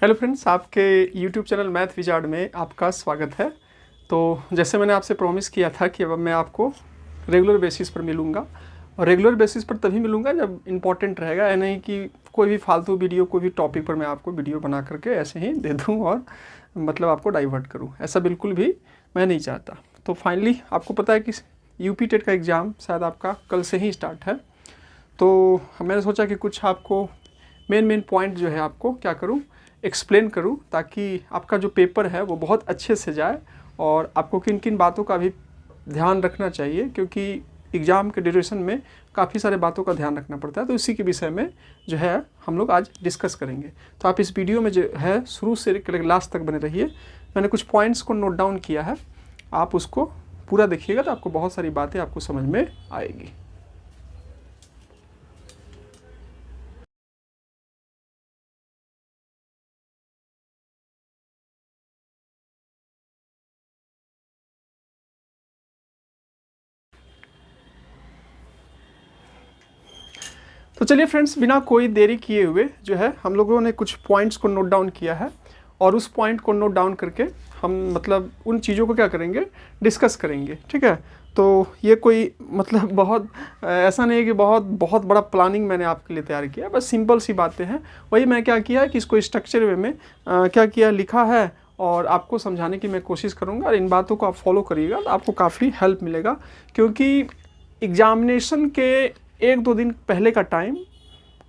Hello friends, आपके YouTube channel math wizard में आपका स्वागत है। तो जैसे मैंने आपसे प्रॉमिस किया था कि अब मैं आपको रेगुलर बेसिस पर मिलूँगा, और रेगुलर बेसिस पर तभी मिलूँगा जब इम्पोर्टेंट रहेगा, या नहीं कि कोई भी फालतू वीडियो कोई भी टॉपिक पर मैं आपको वीडियो बना करके ऐसे ही दे दूँ और मतलब आपको डाइवर्ट करूँ। ऐसा बिल्कुल भी मैं नहीं चाहता। तो फाइनली आपको पता है कि यूपी टेट का एग्ज़ाम शायद आपका कल से ही स्टार्ट है। तो मैंने सोचा कि कुछ आपको मेन पॉइंट जो है आपको क्या करूं, एक्सप्लेन करूं, ताकि आपका जो पेपर है वो बहुत अच्छे से जाए। और आपको किन किन बातों का भी ध्यान रखना चाहिए, क्योंकि एग्ज़ाम के ड्यूरेशन में काफ़ी सारे बातों का ध्यान रखना पड़ता है। तो इसी के विषय में जो है हम लोग आज डिस्कस करेंगे। तो आप इस वीडियो में जो है शुरू से लास्ट तक बने रहिए। मैंने कुछ पॉइंट्स को नोट डाउन किया है, आप उसको पूरा देखिएगा तो आपको बहुत सारी बातें आपको समझ में आएगी। तो चलिए फ्रेंड्स, बिना कोई देरी किए हुए जो है हम लोगों ने कुछ पॉइंट्स को नोट डाउन किया है, और उस पॉइंट को नोट डाउन करके हम मतलब उन चीज़ों को क्या करेंगे, डिस्कस करेंगे। ठीक है। तो ये कोई मतलब बहुत ऐसा नहीं है कि बहुत बड़ा प्लानिंग मैंने आपके लिए तैयार किया, बस सिंपल सी बातें हैं। वही मैं क्या किया है कि इसको स्ट्रक्चर वे में क्या किया, लिखा है, और आपको समझाने की मैं कोशिश करूँगा। और इन बातों को आप फॉलो करिएगा तो आपको काफ़ी हेल्प मिलेगा, क्योंकि एग्ज़ामिनेशन के 1-2 दिन पहले का टाइम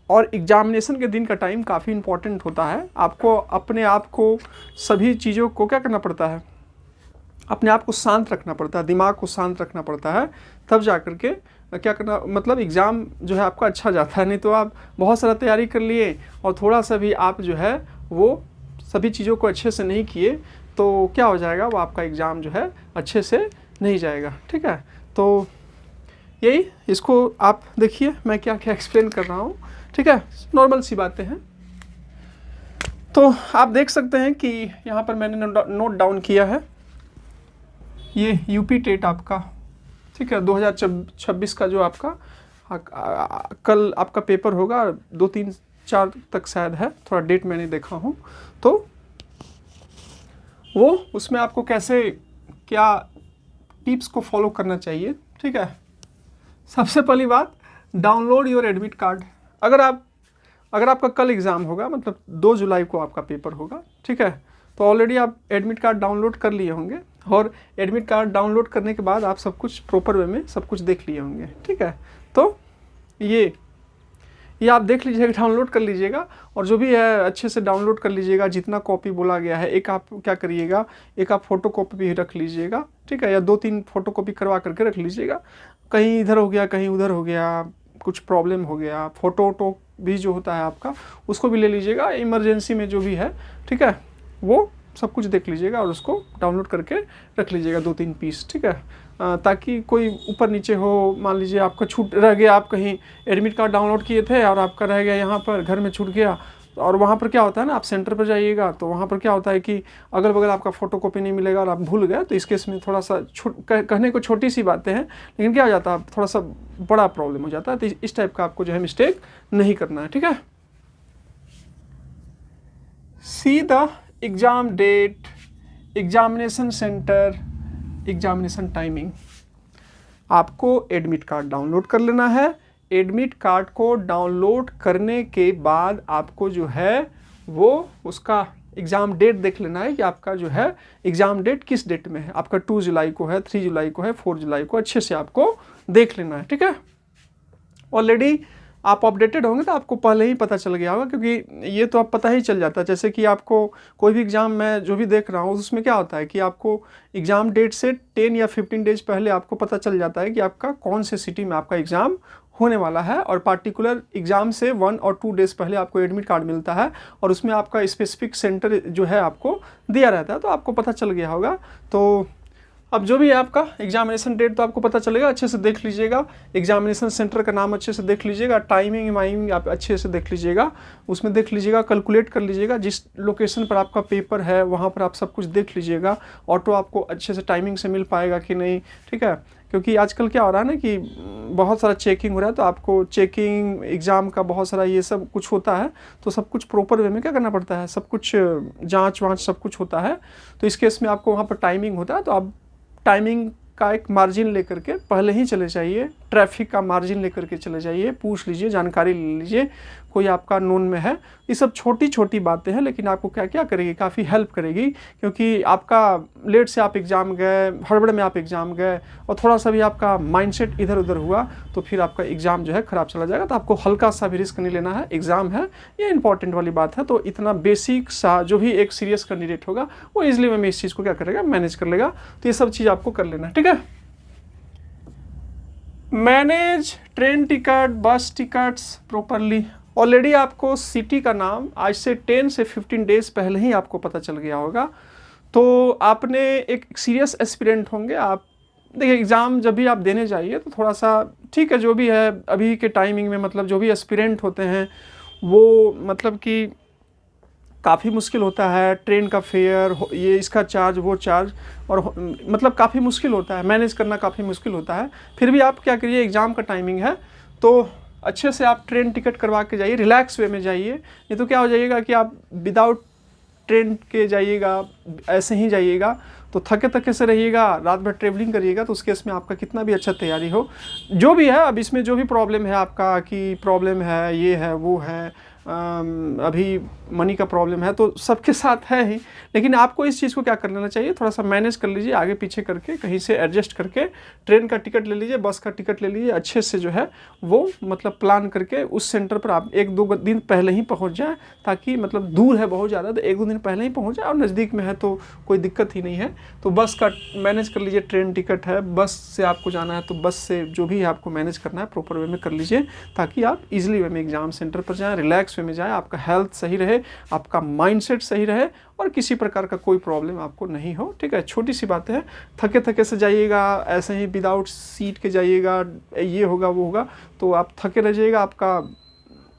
और एग्ज़ामिनेशन के दिन का टाइम काफ़ी इम्पॉर्टेंट होता है। आपको अपने आप को सभी चीज़ों को क्या करना पड़ता है, अपने आप को शांत रखना पड़ता है, दिमाग को शांत रखना पड़ता है, तब जा कर के क्या करना, मतलब एग्ज़ाम जो है आपका अच्छा जाता है। नहीं तो आप बहुत सारा तैयारी कर लिए और थोड़ा सा भी आप जो है वो सभी चीज़ों को अच्छे से नहीं किए तो क्या हो जाएगा, वो आपका एग्ज़ाम जो है अच्छे से नहीं जाएगा। ठीक है। तो यही इसको आप देखिए मैं क्या क्या एक्सप्लेन कर रहा हूँ। ठीक है, नॉर्मल सी बातें हैं। तो आप देख सकते हैं कि यहाँ पर मैंने नोट डाउन किया है, ये यूपी टेट आपका, ठीक है, 2026 का जो आपका कल आपका पेपर होगा, 2-3-4 तक शायद है, थोड़ा डेट मैंने देखा हूँ। तो वो उसमें आपको कैसे क्या टिप्स को फॉलो करना चाहिए। ठीक है। सबसे पहली बात, डाउनलोड योर एडमिट कार्ड। अगर आपका कल एग्ज़ाम होगा, मतलब 2 जुलाई को आपका पेपर होगा, ठीक है, तो ऑलरेडी आप एडमिट कार्ड डाउनलोड कर लिए होंगे, और एडमिट कार्ड डाउनलोड करने के बाद आप सब कुछ प्रॉपर वे में सब कुछ देख लिए होंगे। ठीक है। तो ये आप देख लीजिएगा, डाउनलोड कर लीजिएगा, और जो भी है अच्छे से डाउनलोड कर लीजिएगा। जितना कॉपी बोला गया है, एक आप क्या करिएगा, एक आप फ़ोटो कॉपी भी रख लीजिएगा। ठीक है, या 2-3 फ़ोटो कॉपी करवा करके रख लीजिएगा। कहीं इधर हो गया, कहीं उधर हो गया, कुछ प्रॉब्लम हो गया, फ़ोटो भी जो होता है आपका उसको भी ले लीजिएगा, इमरजेंसी में जो भी है। ठीक है, वो सब कुछ देख लीजिएगा और उसको डाउनलोड करके रख लीजिएगा 2-3 पीस। ठीक है, ताकि कोई ऊपर नीचे हो, मान लीजिए आपका छूट रह गया, आप कहीं एडमिट कार्ड डाउनलोड किए थे और आपका रह गया यहाँ पर, घर में छूट गया। और वहाँ पर क्या होता है ना, आप सेंटर पर जाइएगा तो वहाँ पर क्या होता है कि अगल बगल आपका फ़ोटोकॉपी नहीं मिलेगा और आप भूल गए, तो इस केस में थोड़ा सा कहने को छोटी सी बातें हैं, लेकिन क्या हो जाता है, थोड़ा सा बड़ा प्रॉब्लम हो जाता है। तो इस टाइप का आपको जो है मिस्टेक नहीं करना है। ठीक है। See the exam date, examination centre, examination timing. आपको एडमिट कार्ड डाउनलोड कर लेना है। एडमिट कार्ड को डाउनलोड करने के बाद आपको जो है वो उसका एग्ज़ाम डेट देख लेना है कि आपका जो है एग्ज़ाम डेट किस डेट में है। आपका 2 जुलाई को है, 3 जुलाई को है, 4 जुलाई को, अच्छे से आपको देख लेना है। ठीक है। ऑलरेडी आप अपडेटेड होंगे तो आपको पहले ही पता चल गया होगा, क्योंकि ये तो आप पता ही चल जाता है। जैसे कि आपको कोई भी एग्ज़ाम मैं जो भी देख रहा हूँ उसमें क्या होता है कि आपको एग्ज़ाम डेट से 10 या 15 डेज पहले आपको पता चल जाता है कि आपका कौन से सिटी में आपका एग्ज़ाम होने वाला है, और पार्टिकुलर एग्ज़ाम से 1 और 2 डेज़ पहले आपको एडमिट कार्ड मिलता है, और उसमें आपका स्पेसिफिक सेंटर जो है आपको दिया रहता है। तो आपको पता चल गया होगा। तो अब जो भी है आपका एग्जामिनेशन डेट तो आपको पता चलेगा, अच्छे से देख लीजिएगा। एग्जामिनेशन सेंटर का नाम अच्छे से देख लीजिएगा, टाइमिंग वाइमिंग आप अच्छे से देख लीजिएगा, उसमें देख लीजिएगा, कैलकुलेट कर लीजिएगा। जिस लोकेशन पर आपका पेपर है वहाँ पर आप सब कुछ देख लीजिएगा, ऑटो आपको अच्छे से टाइमिंग से मिल पाएगा कि नहीं। ठीक है, क्योंकि आजकल क्या हो रहा है ना कि बहुत सारा चेकिंग हो रहा है, तो आपको चेकिंग एग्ज़ाम का बहुत सारा ये सब कुछ होता है, तो सब कुछ प्रॉपर वे में क्या करना पड़ता है, सब कुछ जांच वांच सब कुछ होता है। तो इस केस में आपको वहाँ पर टाइमिंग होता है, तो आप टाइमिंग का एक मार्जिन लेकर के पहले ही चले जाइए, ट्रैफिक का मार्जिन लेकर के चले जाइए, पूछ लीजिए, जानकारी ले लीजिए, कोई आपका नोन में है। ये सब छोटी छोटी बातें हैं, लेकिन आपको क्या क्या करेगी, काफ़ी हेल्प करेगी। क्योंकि आपका लेट से आप एग्ज़ाम गए, हड़बड़ में आप एग्ज़ाम गए और थोड़ा सा भी आपका माइंडसेट इधर उधर हुआ, तो फिर आपका एग्ज़ाम जो है ख़राब चला जाएगा। तो आपको हल्का सा भी रिस्क नहीं लेना है, एग्ज़ाम है, ये इंपॉर्टेंट वाली बात है। तो इतना बेसिक सा जो भी एक सीरियस कैंडिडेट होगा वो ईजिली में इस चीज़ को क्या करेगा, मैनेज कर लेगा। तो ये सब चीज़ आपको कर लेना है, ठीक है। मैनेज ट्रेन टिकट, बस टिकट्स प्रॉपरली। ऑलरेडी आपको सिटी का नाम आज से 10 से 15 डेज पहले ही आपको पता चल गया होगा। तो आपने एक सीरियस एस्पिरेंट होंगे आप। देखिए एग्ज़ाम जब भी आप देने जाइए तो थोड़ा सा ठीक है, जो भी है अभी के टाइमिंग में, मतलब जो भी एस्पिरेंट होते हैं वो मतलब कि काफ़ी मुश्किल होता है, ट्रेन का फेयर, ये इसका चार्ज, वो चार्ज, और मतलब काफ़ी मुश्किल होता है, मैनेज करना काफ़ी मुश्किल होता है। फिर भी आप क्या करिए, एग्ज़ाम का टाइमिंग है तो अच्छे से आप ट्रेन टिकट करवा के जाइए, रिलैक्स वे में जाइए। नहीं तो क्या हो जाइएगा कि आप विदाउट ट्रेन के जाइएगा, ऐसे ही जाइएगा तो थके थके से रहिएगा, रात भर ट्रेवलिंग करिएगा, तो उस केस में आपका कितना भी अच्छा तैयारी हो, जो भी है, अब इसमें जो भी प्रॉब्लम है आपका, कि प्रॉब्लम है, ये है, वो है, अभी मनी का प्रॉब्लम है, तो सबके साथ है ही। लेकिन आपको इस चीज़ को क्या कर लेना चाहिए, थोड़ा सा मैनेज कर लीजिए, आगे पीछे करके कहीं से एडजस्ट करके ट्रेन का टिकट ले लीजिए, बस का टिकट ले लीजिए, अच्छे से जो है वो मतलब प्लान करके उस सेंटर पर आप 1-2 दिन पहले ही पहुंच जाए, ताकि मतलब दूर है बहुत ज़्यादा तो 1-2 दिन पहले ही पहुंच जाए, और नज़दीक में है तो कोई दिक्कत ही नहीं है। तो बस का मैनेज कर लीजिए, ट्रेन टिकट है, बस से आपको जाना है तो बस से जो भी आपको मैनेज करना है प्रॉपर वे में कर लीजिए, ताकि आप इजीली वे में एग्जाम सेंटर पर जाएँ, रिलैक्स वे में जाएँ, आपका हेल्थ सही रहे, आपका माइंडसेट सही रहे, और किसी प्रकार का कोई प्रॉब्लम आपको नहीं हो, ठीक है। छोटी सी बातें हैं, थके थके से जाइएगा, ऐसे ही विदाउट सीट के जाइएगा, ये होगा वो होगा तो आप थके रह जाइएगा, आपका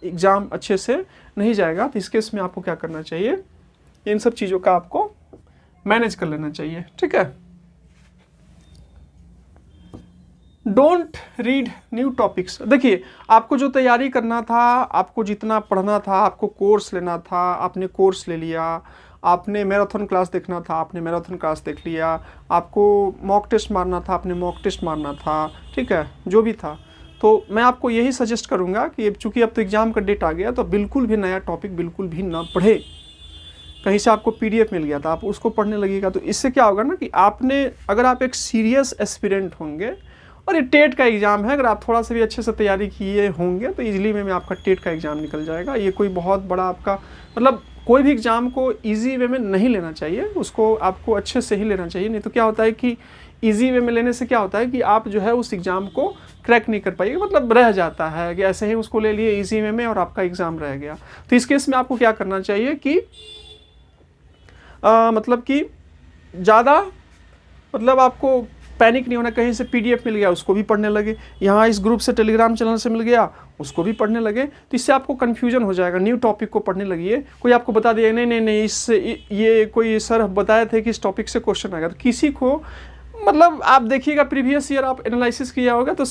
एग्ज़ाम अच्छे से नहीं जाएगा। तो इस केस में आपको क्या करना चाहिए, इन सब चीज़ों का आपको मैनेज कर लेना चाहिए, ठीक है। Don't read new topics. देखिए आपको जो तैयारी करना था, आपको जितना पढ़ना था, आपको कोर्स लेना था, आपने कोर्स ले लिया, आपने मैराथन क्लास देखना था, आपने मैराथन क्लास देख लिया, आपको मॉक टेस्ट मारना था, आपने मॉक टेस्ट मारना था, ठीक है, जो भी था। तो मैं आपको यही सजेस्ट करूँगा कि चूँकि अब तो एग्ज़ाम का डेट आ गया, तो बिल्कुल भी नया टॉपिक बिल्कुल भी ना पढ़े। कहीं से आपको PDF मिल गया था, आप उसको पढ़ने लगेगा, तो इससे क्या होगा ना कि आपने, अगर आप एक सीरियस एस्पिरेंट होंगे और ये टेट का एग्ज़ाम है, अगर आप थोड़ा सा भी अच्छे से तैयारी किए होंगे तो इजीली में आपका टेट का एग्ज़ाम निकल जाएगा। ये कोई बहुत बड़ा आपका मतलब, कोई भी एग्ज़ाम को इजी वे में नहीं लेना चाहिए, उसको आपको अच्छे से ही लेना चाहिए। नहीं तो क्या होता है कि इजी वे में लेने से क्या होता है कि आप जो है उस एग्ज़ाम को क्रैक नहीं कर पाइएगा, मतलब रह जाता है कि ऐसे ही उसको ले लिए इजी वे में और आपका एग्ज़ाम रह गया। तो इस केस में आपको क्या करना चाहिए कि मतलब कि ज़्यादा मतलब आपको पैनिक नहीं होना, कहीं से PDF मिल गया उसको भी पढ़ने लगे, यहाँ इस ग्रुप से टेलीग्राम चैनल से मिल गया उसको भी पढ़ने लगे, तो इससे आपको कन्फ्यूजन हो जाएगा। न्यू टॉपिक को पढ़ने लगिए, कोई आपको बता दिया नहीं नहीं नहीं इससे ये कोई सर बताए थे कि इस टॉपिक से क्वेश्चन आएगा, तो किसी को मतलब आप देखिएगा प्रीवियस ईयर आप एनालिसिस किया होगा तो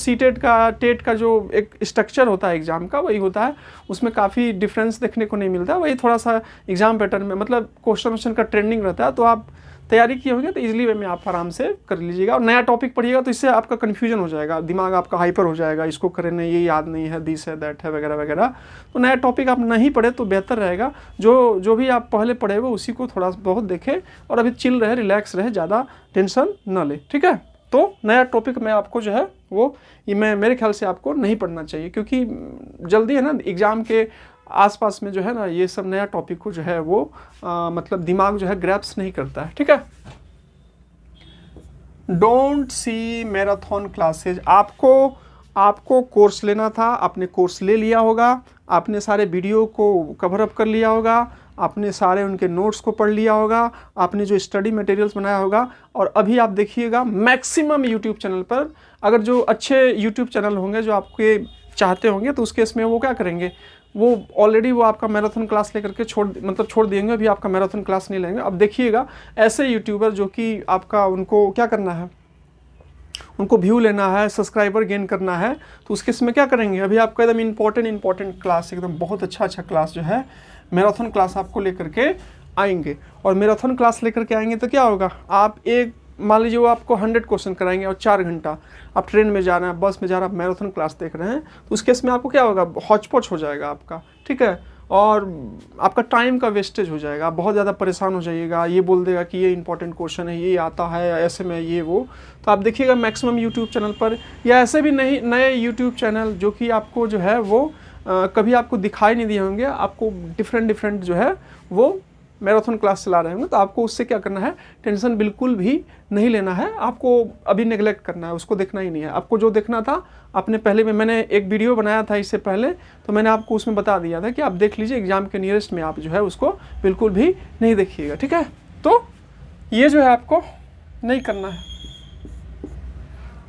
टेट का जो एक स्ट्रक्चर होता है एग्ज़ाम का वही होता है, उसमें काफ़ी डिफरेंस देखने को नहीं मिलता, वही थोड़ा सा एग्ज़ाम पैटर्न में मतलब क्वेश्चन का ट्रेंडिंग रहता है। तो आप तैयारी किए होंगे तो इजीली वे में आप आराम से कर लीजिएगा, और नया टॉपिक पढ़िएगा तो इससे आपका कन्फ्यूजन हो जाएगा, दिमाग आपका हाइपर हो जाएगा, इसको करें नहीं, ये याद नहीं है, दिस है दैट है वगैरह वगैरह। तो नया टॉपिक आप नहीं पढ़े तो बेहतर रहेगा, जो भी आप पहले पढ़े हुए उसी को थोड़ा बहुत देखें, और अभी चिल रहे, रिलैक्स रहे, ज़्यादा टेंशन न ले, ठीक है। तो नया टॉपिक में आपको जो है वो ये मेरे ख्याल से आपको नहीं पढ़ना चाहिए, क्योंकि जल्दी है ना एग्ज़ाम के आसपास में जो है ना ये सब नया टॉपिक को जो है वो मतलब दिमाग जो है ग्रैप्स नहीं करता है, ठीक है। Don't see marathon classes. आपको कोर्स लेना था, आपने कोर्स ले लिया होगा, आपने सारे वीडियो को कवर अप कर लिया होगा, आपने सारे उनके नोट्स को पढ़ लिया होगा, आपने जो स्टडी मटेरियल्स बनाया होगा, और अभी आप देखिएगा मैक्सिमम यूट्यूब चैनल पर, अगर जो अच्छे यूट्यूब चैनल होंगे जो आपके चाहते होंगे तो उस केस में वो क्या करेंगे, वो ऑलरेडी वो आपका मैराथन क्लास लेकर के छोड़ देंगे, अभी आपका मैराथन क्लास नहीं लेंगे। अब देखिएगा ऐसे यूट्यूबर जो कि आपका उनको क्या करना है, उनको व्यू लेना है, सब्सक्राइबर गेन करना है, तो उसके इसमें क्या करेंगे, अभी आपका एकदम इंपॉर्टेंट क्लास, एकदम बहुत अच्छा क्लास जो है मैराथन क्लास आपको लेकर के आएंगे। और मैराथन क्लास लेकर के आएंगे तो क्या होगा, आप एक मान लीजिए वो आपको 100 क्वेश्चन कराएंगे और 4 घंटा आप ट्रेन में जा रहे हैं, बस में जा रहे हैं, मैराथन क्लास देख रहे हैं, तो उस केस में आपको क्या होगा, हौच पौच हो जाएगा आपका, ठीक है, और आपका टाइम का वेस्टेज हो जाएगा, आप बहुत ज़्यादा परेशान हो जाइएगा, ये बोल देगा कि ये इंपॉर्टेंट क्वेश्चन है, ये आता है ऐसे में, ये वो। तो आप देखिएगा मैक्सिमम यूट्यूब चैनल पर या ऐसे भी नहीं नए यूट्यूब चैनल जो कि आपको जो है वो कभी आपको दिखाई नहीं दिए होंगे, आपको डिफरेंट जो है वो मैराथन क्लास चला रहे होंगे, तो आपको उससे क्या करना है, टेंशन बिल्कुल भी नहीं लेना है, आपको अभी नेगलेक्ट करना है, उसको देखना ही नहीं है। आपको जो देखना था आपने पहले में, मैंने एक वीडियो बनाया था इससे पहले, तो मैंने आपको उसमें बता दिया था कि आप देख लीजिए, एग्जाम के नियरेस्ट में आप जो है उसको बिल्कुल भी नहीं देखिएगा, ठीक है। तो ये जो है आपको नहीं करना है,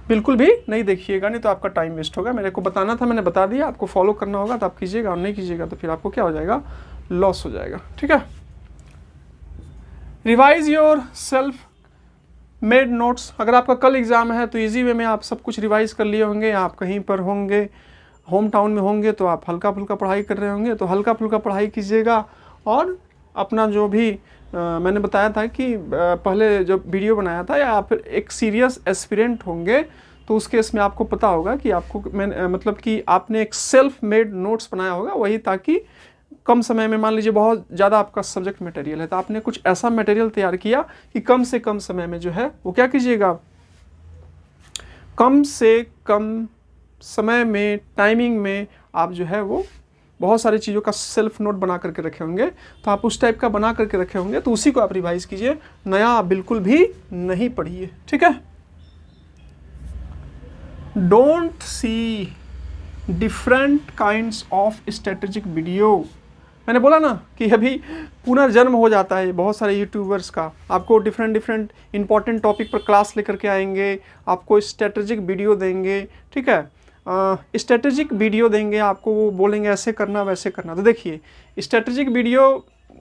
बिल्कुल भी नहीं देखिएगा, नहीं तो आपका टाइम वेस्ट होगा। मेरे को बताना था, मैंने बता दिया, आपको फॉलो करना होगा तो आप कीजिएगा, और नहीं कीजिएगा तो फिर आपको क्या हो जाएगा, लॉस हो जाएगा, ठीक है। Revise your self made notes, अगर आपका कल एग्ज़ाम है तो इजी वे में आप सब कुछ रिवाइज कर लिए होंगे, आप कहीं पर होंगे, होम टाउन में होंगे तो आप हल्का फुल्का पढ़ाई कर रहे होंगे, तो हल्का फुल्का पढ़ाई कीजिएगा। और अपना जो भी मैंने बताया था कि पहले जो वीडियो बनाया था, या फिर एक सीरियस एस्पिरेंट होंगे तो उस केस में आपको पता होगा कि आपको मतलब कि आपने एक सेल्फ मेड नोट्स बनाया होगा, वही ताकि कम समय में, मान लीजिए बहुत ज़्यादा आपका सब्जेक्ट मटेरियल है, तो आपने कुछ ऐसा मटेरियल तैयार किया कि कम से कम समय में जो है वो क्या कीजिएगा, कम से कम समय में, टाइमिंग में आप जो है वो बहुत सारी चीज़ों का सेल्फ नोट बना करके रखे होंगे, तो आप उस टाइप का बना करके रखे होंगे, तो उसी को आप रिवाइज कीजिए, नया आप बिल्कुल भी नहीं पढ़िए, ठीक है। Don't see different kinds of strategic video, मैंने बोला ना कि अभी पुनर्जन्म हो जाता है बहुत सारे यूट्यूबर्स का, आपको डिफरेंट इंपॉर्टेंट टॉपिक पर क्लास लेकर के आएंगे, आपको स्ट्रेटेजिक वीडियो देंगे, ठीक है, स्ट्रेटेजिक वीडियो देंगे आपको, वो बोलेंगे ऐसे करना वैसे करना। तो देखिए स्ट्रेटेजिक वीडियो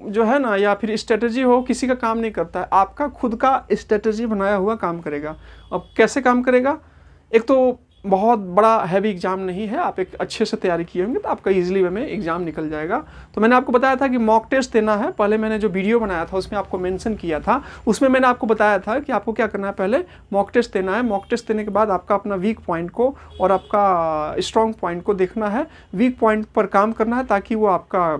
जो है ना, या फिर स्ट्रेटजी हो, किसी का काम नहीं करता है, आपका खुद का स्ट्रेटजी बनाया हुआ काम करेगा। अब कैसे काम करेगा, एक तो बहुत बड़ा हैवी एग्जाम नहीं है, आप एक अच्छे से तैयारी किए होंगे तो आपका इजीली वे में एग्जाम निकल जाएगा। तो मैंने आपको बताया था कि मॉक टेस्ट देना है, पहले मैंने जो वीडियो बनाया था उसमें आपको मेंशन किया था, उसमें मैंने आपको बताया था कि आपको क्या करना है, पहले मॉक टेस्ट देना है, मॉक टेस्ट देने के बाद आपका अपना वीक पॉइंट को और आपका स्ट्रॉन्ग पॉइंट को देखना है, वीक पॉइंट पर काम करना है ताकि वो आपका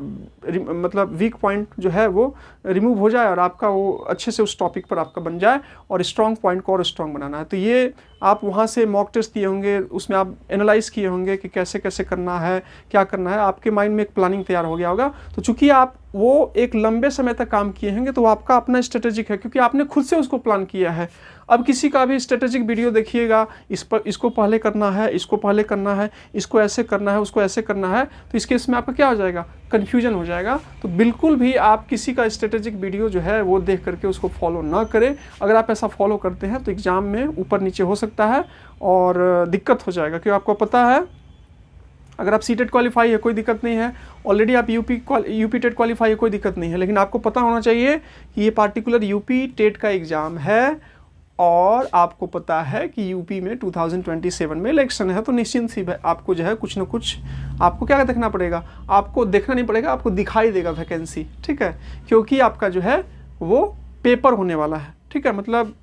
मतलब वीक पॉइंट जो है वो रिमूव हो जाए और आपका वो अच्छे से उस टॉपिक पर आपका बन जाए, और स्ट्रॉन्ग पॉइंट को और स्ट्रॉन्ग बनाना है। तो ये आप वहाँ से मॉक टेस्ट दिए होंगे, उसमें आप एनालाइज किए होंगे कि कैसे कैसे करना है, क्या करना है, आपके माइंड में एक प्लानिंग तैयार हो गया होगा। तो चूंकि आप वो एक लंबे समय तक काम किए होंगे तो वो आपका अपना स्ट्रेटेजिक है, क्योंकि आपने खुद से उसको प्लान किया है। अब किसी का भी स्ट्रेटेजिक वीडियो देखिएगा, इस पर इसको पहले करना है, इसको पहले करना है, इसको ऐसे करना है, उसको ऐसे करना है, तो इसके इसमें आपका क्या हो जाएगा, कन्फ्यूजन हो जाएगा। तो बिल्कुल भी आप किसी का स्ट्रेटेजिक वीडियो जो है वो देख करके उसको फॉलो ना करें। अगर आप ऐसा फॉलो करते हैं तो एग्ज़ाम में ऊपर नीचे हो सकता है और दिक्कत हो जाएगा, क्योंकि आपको पता है अगर आप सीटेट क्वालिफाई है कोई दिक्कत नहीं है, ऑलरेडी आप यूपी टेट क्वालिफाई है कोई दिक्कत नहीं है, लेकिन आपको पता होना चाहिए कि ये पार्टिकुलर यूपी टेट का एग्ज़ाम है और आपको पता है कि यूपी में 2027 में इलेक्शन है, तो निश्चिंत सी आपको जो है कुछ ना कुछ आपको क्या देखना पड़ेगा, आपको देखना नहीं पड़ेगा, आपको दिखाई देगा वैकेंसी, ठीक है, क्योंकि आपका जो है वो पेपर होने वाला है, ठीक है, मतलब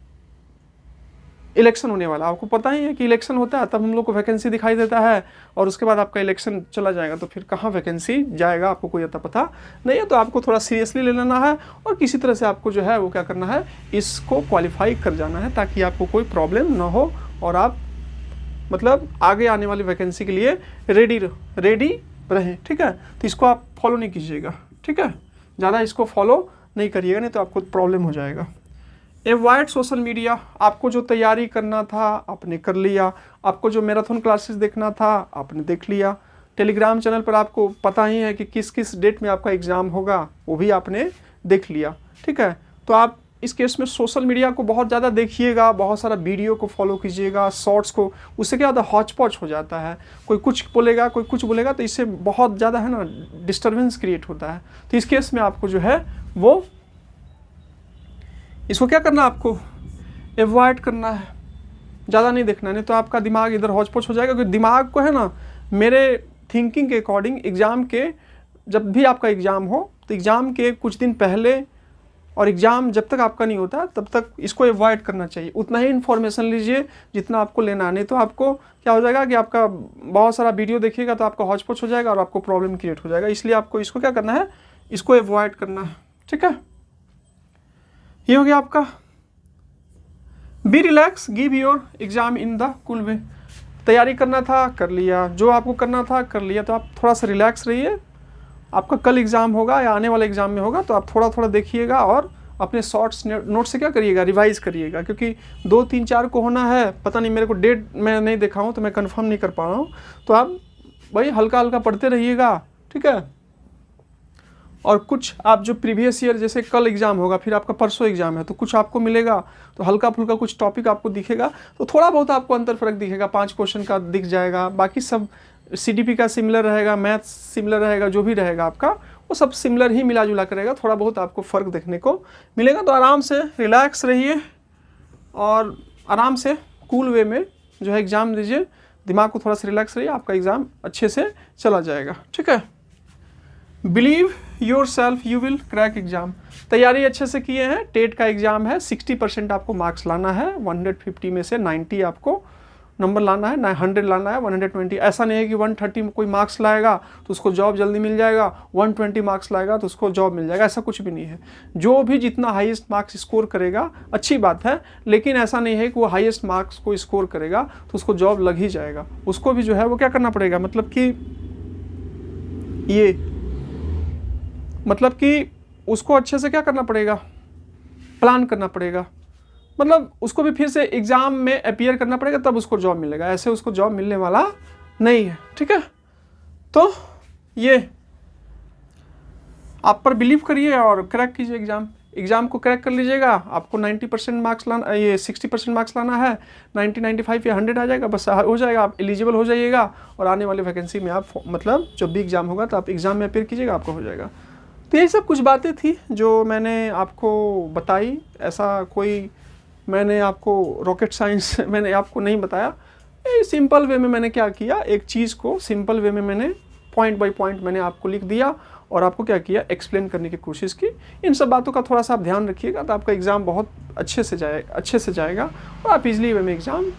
इलेक्शन होने वाला। आपको पता ही है कि इलेक्शन होता है तब हम लोग को वैकेंसी दिखाई देता है, और उसके बाद आपका इलेक्शन चला जाएगा तो फिर कहाँ वैकेंसी जाएगा आपको कोई अता पता नहीं है। तो आपको थोड़ा सीरियसली ले लेना है और किसी तरह से आपको जो है वो क्या करना है, इसको क्वालिफाई कर जाना है ताकि आपको कोई प्रॉब्लम ना हो और आप मतलब आगे आने वाली वैकेंसी के लिए रेडी रहें, ठीक है। तो इसको आप फॉलो नहीं कीजिएगा, ठीक है, ज़्यादा इसको फॉलो नहीं करिएगा, नहीं तो आपको प्रॉब्लम हो जाएगा। एवॉइड सोशल मीडिया, आपको जो तैयारी करना था आपने कर लिया, आपको जो मैराथन क्लासेस देखना था आपने देख लिया, टेलीग्राम चैनल पर आपको पता ही है कि किस किस डेट में आपका एग्ज़ाम होगा वो भी आपने देख लिया, ठीक है। तो आप इस केस में सोशल मीडिया को बहुत ज़्यादा देखिएगा, बहुत सारा वीडियो को फॉलो कीजिएगा, शॉर्ट्स को, उससे क्या होता है हौच पौच हो जाता है, कोई कुछ बोलेगा कोई कुछ बोलेगा, तो इससे बहुत ज़्यादा है ना डिस्टर्बेंस क्रिएट होता है। तो इस केस में आपको जो है वो इसको क्या करना है, आपको एवॉइड करना है, ज़्यादा नहीं देखना, नहीं तो आपका दिमाग इधर हौच पौच हो जाएगा। क्योंकि दिमाग को है ना, मेरे थिंकिंग के अकॉर्डिंग एग्ज़ाम के, जब भी आपका एग्ज़ाम हो तो एग्ज़ाम के कुछ दिन पहले और एग्ज़ाम जब तक आपका नहीं होता तब तक इसको अवॉइड करना चाहिए। उतना ही इन्फॉर्मेशन लीजिए जितना आपको लेना, नहीं तो आपको क्या हो जाएगा कि आपका बहुत सारा वीडियो देखिएगा तो आपका हौच पौच हो जाएगा और आपको प्रॉब्लम क्रिएट हो जाएगा। इसलिए आपको इसको क्या करना है, इसको अवॉइड करना है। ठीक है, ये हो गया आपका। Be relax, give your exam in the cool वे। तैयारी करना था कर लिया, जो आपको करना था कर लिया, तो आप थोड़ा सा रिलैक्स रहिए। आपका कल एग्ज़ाम होगा या आने वाले एग्ज़ाम में होगा तो आप थोड़ा थोड़ा देखिएगा और अपने शॉर्ट्स नोट से क्या करिएगा, रिवाइज़ करिएगा। क्योंकि 2, 3, 4 को होना है, पता नहीं, मेरे को डेट मैं नहीं देखा हूँ तो मैं कंफर्म नहीं कर पा रहा हूँ। तो आप भाई हल्का हल्का पढ़ते रहिएगा। ठीक है, और कुछ आप जो प्रीवियस ईयर, जैसे कल एग्ज़ाम होगा फिर आपका परसों एग्ज़ाम है, तो कुछ आपको मिलेगा तो हल्का फुल्का कुछ टॉपिक आपको दिखेगा, तो थोड़ा बहुत आपको अंतर फ़र्क दिखेगा। 5 क्वेश्चन का दिख जाएगा, बाकी सब CDP का सिमिलर रहेगा, मैथ्स सिमिलर रहेगा, जो भी रहेगा आपका वो सब सिमिलर ही मिला जुला करेगा। थोड़ा बहुत आपको फ़र्क देखने को मिलेगा। तो आराम से रिलैक्स रहिए और आराम से कूल वे में जो है एग्ज़ाम दीजिए। दिमाग को थोड़ा सा रिलैक्स रहिए, आपका एग्ज़ाम अच्छे से चला जाएगा। ठीक है, believe your self, you will crack exam. तैयारी अच्छे से किए हैं, टेट का एग्ज़ाम है, 60% आपको मार्क्स लाना है, 150 में से 90 आपको नंबर लाना है, 100 लाना है, 120। ऐसा नहीं है कि 130 में कोई मार्क्स लाएगा तो उसको जॉब जल्दी मिल जाएगा, 120 मार्क्स लाएगा तो उसको जॉब मिल जाएगा, ऐसा कुछ भी नहीं है। जो भी जितना हाईएस्ट मार्क्स स्कोर करेगा अच्छी बात है, लेकिन ऐसा नहीं है कि वो हाईएस्ट मार्क्स को स्कोर करेगा तो उसको जॉब लग ही जाएगा। उसको भी जो है वो क्या करना पड़ेगा, मतलब कि उसको अच्छे से क्या करना पड़ेगा, प्लान करना पड़ेगा। मतलब उसको भी फिर से एग्ज़ाम में अपीयर करना पड़ेगा तब उसको जॉब मिलेगा, ऐसे उसको जॉब मिलने वाला नहीं है। ठीक है, तो ये आप पर बिलीव करिए और क्रैक कीजिए एग्ज़ाम को क्रैक कर लीजिएगा। आपको 90% मार्क्स लाना, ये 60% मार्क्स लाना है, 90, 95 या 100 आ जाएगा, बस हो जाएगा, आप एलिजिबल हो जाइएगा। और आने वाली वैकेंसी में आप मतलब जब भी एग्ज़ाम होगा तो आप एग्ज़ाम में अपीयर कीजिएगा, आपको हो जाएगा। तो यही सब कुछ बातें थी जो मैंने आपको बताई। ऐसा कोई मैंने आपको रॉकेट साइंस मैंने आपको नहीं बताया। सिंपल वे में मैंने क्या किया, एक चीज़ को सिंपल वे में मैंने पॉइंट बाय पॉइंट मैंने आपको लिख दिया और आपको क्या किया, एक्सप्लेन करने की कोशिश की। इन सब बातों का थोड़ा सा आप ध्यान रखिएगा तो आपका एग्ज़ाम बहुत अच्छे से जाएगा और आप इजीली वे में एग्ज़ाम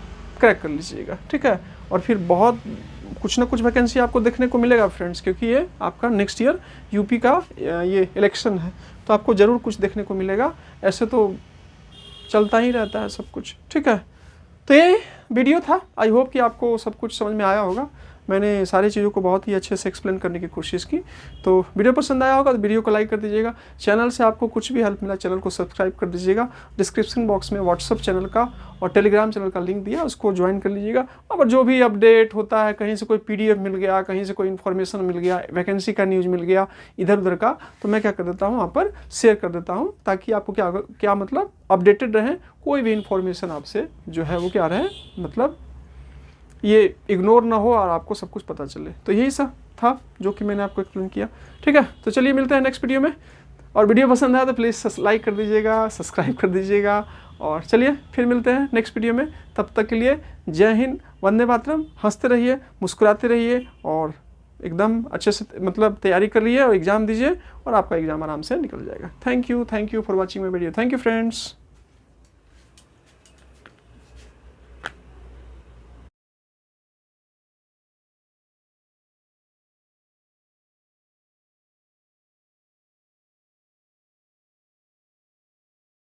क्रैक कर लीजिएगा। ठीक है, और फिर बहुत कुछ ना कुछ वैकेंसी आपको देखने को मिलेगा फ्रेंड्स, क्योंकि ये आपका नेक्स्ट ईयर यूपी का ये इलेक्शन है, तो आपको ज़रूर कुछ देखने को मिलेगा। ऐसे तो चलता ही रहता है सब कुछ। ठीक है, तो ये वीडियो था। आई होप कि आपको सब कुछ समझ में आया होगा। मैंने सारी चीज़ों को बहुत ही अच्छे से एक्सप्लेन करने की कोशिश की। तो वीडियो पसंद आया होगा तो वीडियो को लाइक कर दीजिएगा। चैनल से आपको कुछ भी हेल्प मिला चैनल को सब्सक्राइब कर दीजिएगा। डिस्क्रिप्शन बॉक्स में व्हाट्सअप चैनल का और टेलीग्राम चैनल का लिंक दिया, उसको ज्वाइन कर लीजिएगा। और जो भी अपडेट होता है, कहीं से कोई PDF मिल गया, कहीं से कोई इन्फॉर्मेशन मिल गया, वैकेंसी का न्यूज़ मिल गया इधर उधर का, तो मैं क्या कर देता हूँ वहाँ पर शेयर कर देता हूँ, ताकि आपको क्या मतलब अपडेटेड रहें। कोई भी इन्फॉर्मेशन आपसे जो है वो क्या रहे, मतलब ये इग्नोर ना हो और आपको सब कुछ पता चले। तो यही सब था जो कि मैंने आपको एक्सप्लेन किया। ठीक है, तो चलिए मिलते हैं नेक्स्ट वीडियो में। और वीडियो पसंद आया तो प्लीज़ लाइक कर दीजिएगा, सब्सक्राइब कर दीजिएगा। और चलिए फिर मिलते हैं नेक्स्ट वीडियो में। तब तक के लिए जय हिंद, वंदे मातरम। हंसते रहिए, मुस्कुराते रहिए और एकदम अच्छे से मतलब तैयारी कर लीजिए और एग्ज़ाम दीजिए और आपका एग्ज़ाम आराम से निकल जाएगा। Thank you for watching my video. Thank you friends.